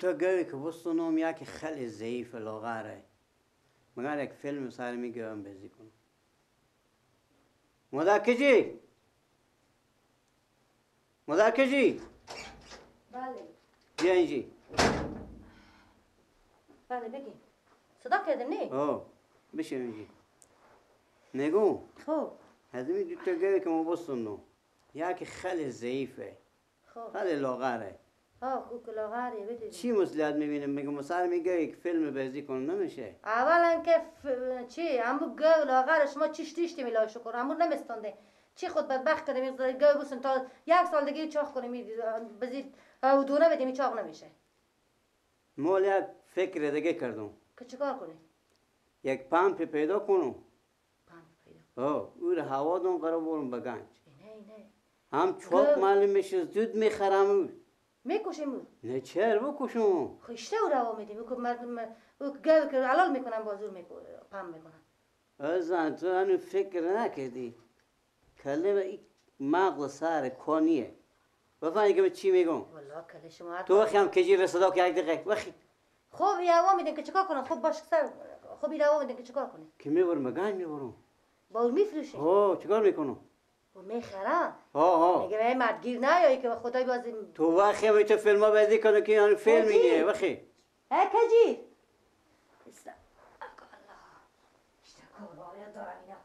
تو گوی که بستونم یکی خیلی ضعیف لاغره مگر یک فیلم سر میگم بازی کنم مدرکجی مدرکجی بله بیا اینجی بله بگی صدا کردم نه؟ آه بشه اینجی نگو خب هزمی دو تا گوی که ما بستونم یکی خیلی ضعیفه خب خیلی لاغره خوب که لاغره بده چی مسئولیت میبینم میگم سر میگه یک فیلم بازی کنم نمیشه اولا که چی امو گو لاغر شما چیش تیشتی میلای شکر امو نمیستانده چی خود بدبخت کنه میگذاری گو بسن تا یک سال دیگه چاق کنه بزید او دونه بدیم چاق نمیشه مال یک فکر دیگه کردم که چیکار کنی یک پمپ پیدا کنم پمپ پیدا او رو هوا دون قرار برم به گنج نه هم چاق معلوم میشه زود میخرم میکشیم نه چرا بکشم خشته او روا میدیم او گو که علال میکنم بازور پمپ میکنم ازن تو هنو فکر نکردی کلمه ای مغز سر کانیه بفهمی که من چی میگم والله کله شما تو وقتی هم کجی رسدا که یک دقیقه وقتی خب این هوا میدین که چیکار کنم خب باش سر خب این هوا میدین که چیکار کنی که میبرم به گنج میبرم با اون میفروشی چیکار میکنم و میخرم ها میگه من مردگیر نیایی که خدای بازی تو وقتی هم تو فیلم ها بازی کنه که هنو فیلم میگه وقتی کجی بسم الله اشتکار باید دارم اینا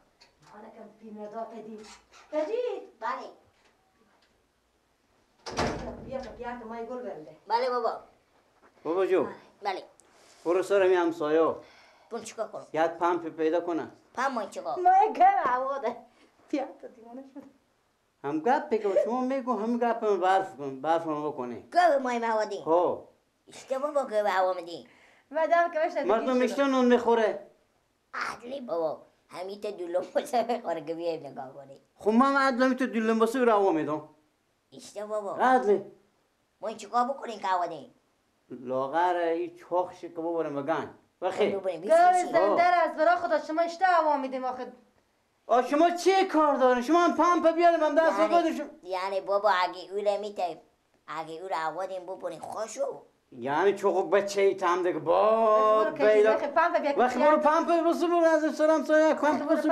حالا کم فیلم دا کدی کجی بله بیا که مای گل برده بله بابا جو بله برو سر می همسایا برو چیکار کنم یک پمپ پیدا کنه پم چیکار مای گل عواده بیا تو دیوانه شد هم گپ بگو شما میگو هم گپ هم برف هم بکنه گوه مای موادی ها اشتباه با گوه هوا میدی مدام که بشنه مردم میشتن اون میخوره عدلی بابا همیت دلو بسه بخوره گویه نگاه کنی خب من عدلمی تو دلم بسه رو هوا میدم اشتباه بابا عدلی ما چیکار بکنیم که هوا دی لاغر ای چاخ که ببرم بگن بخی ببریم گل بیفروشیم زنده است برای خدا شما اشته هوا میدیم آخه شما چه کار دارین شما هم پمپ بیاریم هم دست بگذاریم یعنی بابا اگه او رو میتاییم اگه او رو هوا دیم ببریم خوشو یعنی چوق بچه ای تام دیگه با بیدا وقتی برو پمپ بسو برو از سرم سایه پمپ بسو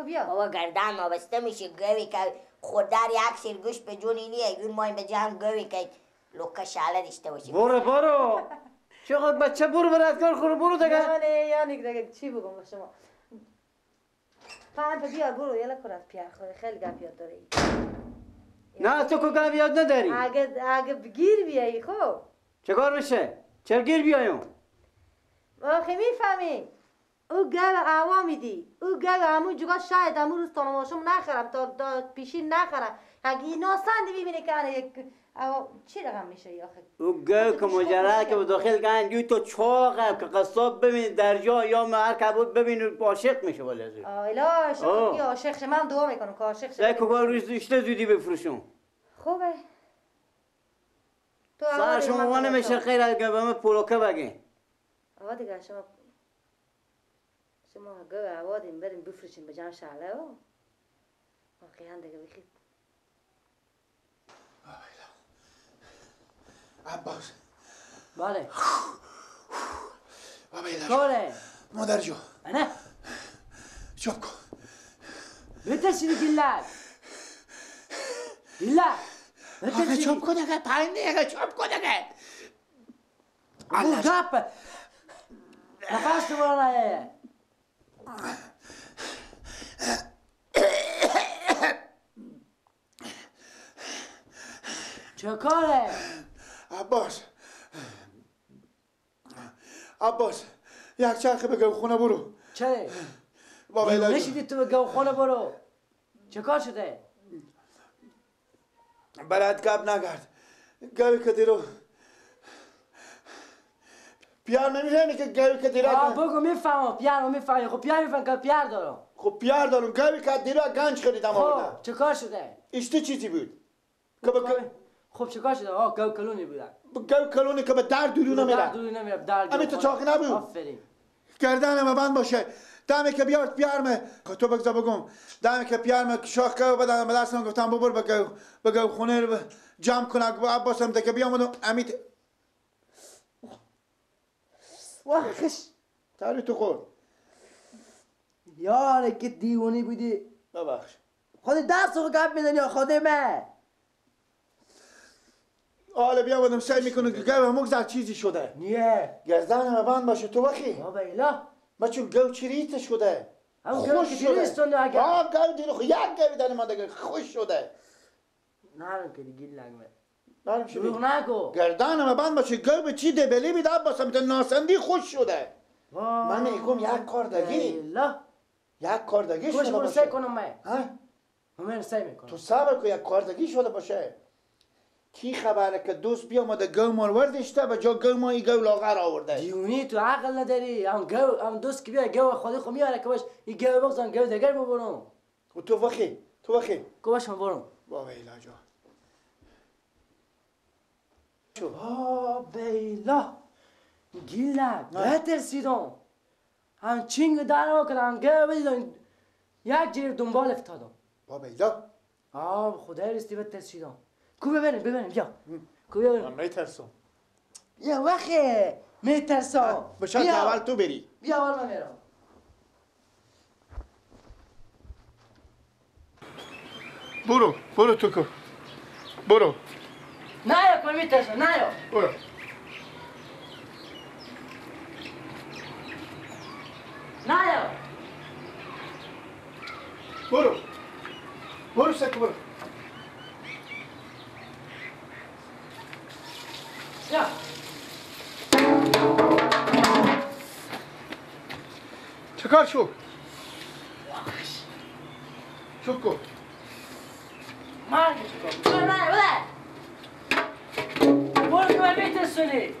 بیا بابا گردن ما بسته میشه گوی که خوددار یک سیر گوش به جونی نیه اون مایم به جمع گوی که لکه شاله داشته باشیم برو چقدر بچه برو برات کار خورو برو دیگه یعنی دیگه چی بگم به شما پمپ بیار برو یلا کن از پیار خوری خیلی گپ یاد داری نه تو که گپ یاد نداری اگه بگیر بیایی خب چه کار میشه چرا گیر بیایم آخه میفهمی او گو هوا میدی او گو همون جگاه شاید همون روز تانماشم نخرم تا پیشین نخرم اگه اینا سند ببینه که یک چی رقم میشه یا آخه او گو که مجرد که به داخل گنج تو چاقه که قصاب ببین در جا یا هر کبود ببین عاشق میشه ولی از الا شما که عاشق شه من دعا میکنم که عاشق شه که کار روز اشته زودی بفروشم خوبه تو سر شما ما نمیشه خیر از گو همه پولوکه بگین آقا دیگه شما گو عوادیم بریم بفروشیم به جمع شعله و واقعا دیگه بخید عباس بله کاره مادر جو نه چوب کن بترسیدی گلک آقا چوب کن اگه 5 دقیقه چوب کن اگه او گپ نفس تو برا نایه چه کاره عباس یک چرخه به گو خونه برو چه؟ بابا الهی نشیدی تو به گو خونه برو چه کار شده؟ بلد گپ نگرد گوی که دیرو پیار نمیزنی که گوی که دیرو بگو میفهمم پیار میفهمی خب پیار میفهم که پیار دارم خب پیار دارم گوی که دیرو گنج خریدم خب چه کار شده؟ اشته چیزی بود خب چه کار شده؟ گو کلونی بودن گو کلونی که به در دورو نمیره در دورو نمیره همین تو چاقی نبود آفرین گردنم بند باشه دمی که بیارد پیارمه تو بگذار بگم دمی که پیارمه شاخ که بدن به دستم گفتم ببر به گو خونه رو جمع کنه عباسم ده که بیامدم امیت واخش تاری تو خور یاره که دیوانی بودی ببخش خود درس رو گپ میزنی یا خود من حالا بیا بودم سعی میکنه که گوه مگذر چیزی شده نیه گردن ما بند باشه تو بخی بابا ایلا ما چون گو چریت شده همون گو که دیریستون اگر آه گو دیرو خو یک گوی داره من دیگه خوش شده نرم که دیگه لگمه نرم شو دروغ نگو گردن ما بند باشه گو به چی دبلی بیده باسم تا ناسندی خوش شده وای. من میگم یک کار دگی ایلا یک کار دگی خوش شده برو باشه سعی کنم من ها؟ من سعی میکنم تو صبر کن یک کار دگی شده باشه کی خبره که دوست بیامده گو مار وردشته و جا گو مایی گو لاغر آورده دیونی تو عقل نداری هم دوست که بیا گو خودی خو میاره که باش این گو بغزن گو دگر ببرم و تو وخی که باش من برم با ویلا جا بیلا گیلا بترسیدم هم چینگ در کردم گو بدیدم یک جیر دنبال افتادم با ویلا خدای رستی بترسیدم کو ببینیم بیا کو ببینیم من میترسم یا وخه میترسم بشاید اول تو بری بیا اول من میرم برو تو کو برو نه یا من میترسم نه یا برو نه یا برو سکو برو بیا چکار شو چکو مرگ چکو نه برو که من میترسونی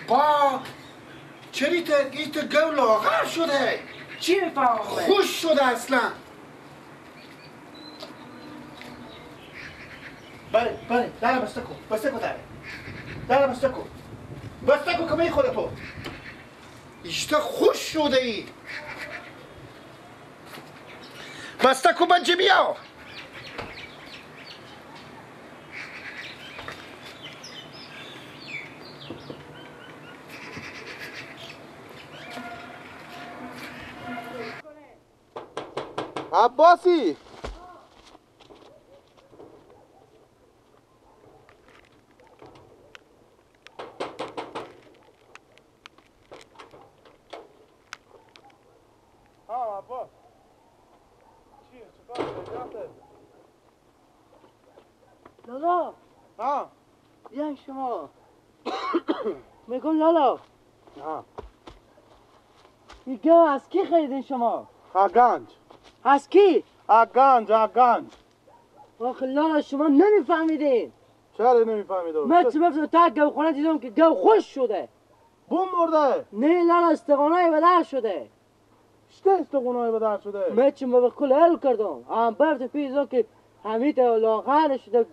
با چری ایت گو لاغر شده چی میفهمم خوش شده اصلا بله در بسته کن در بسته کن که می خودتو ایشتا خوش شده ای بسته کن بچه بیا عباسی عباس چیه چیکار می‌کنی؟ لالا ها بیاین شما میگم لالا این گو از کی خریدین شما؟ گنج از کی؟ گنج آخه لالا شما نمیفهمیدین چرا نمیفهمیدم من چه بفتم تا گو خونه دیدم که گو خوش شده بوم مرده نه لالا استقانای بدر شده چه استقونای بدر شده من چه کل حل کردم هم بفتم پیزم که همیت لاغر شده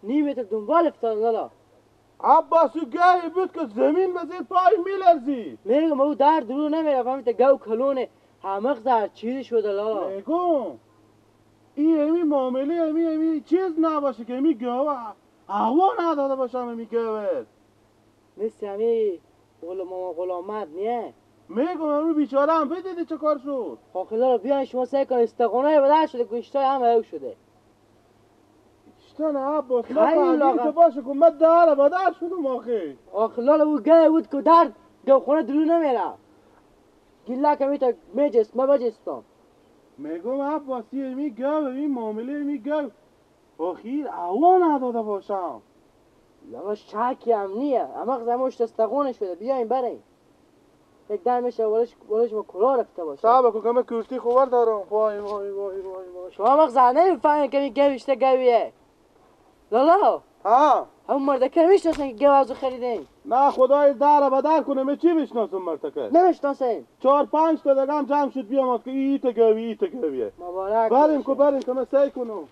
نیمت دنبال افتاد لالا عباسی گاهی بود که زمین به زیر پای میلرزی میگم او در درو نمیره فهمیده گو کلونه همه در چیزی شده لالا میگم این امی معامله امی چیز نباشه که امی گوه هوا نداده باشم امی گوه مثل همی غلامت نیه میگم امی بیچاره هم بدیدی چه کار شد آخه لالا بیاین شما سعی کن استقانای بدر شده گوشتای همه او شده اشتن عباس خیلی ما فهمیم لاغر. تو باشه کن من داره بدر شدم آخه آخه لالا او گه بود که در گو خونه درو نمیره گیلا که میتا میجست ما بجستم میگم عباسی امی گوه امی معامله امی گوه آخیر هوا نداده باشم لالا شکی هم نیه اما زموشت استقانه شده بیاین برین یک در میشه ولش با کلا رفته باشه صحبه کن که من کشتی خوبر دارم وای شما مغزه نمیفهمین که این گوشته گویه لالا ها همون مرده که میشناسن که گو ازو خریدین نه خدای در بدر کنه من چی بشناسم مرتکه نمیشناسین 4-5 تا دگم جمع شد بیام که ایت گویه مبارک بریم که من سعی کنم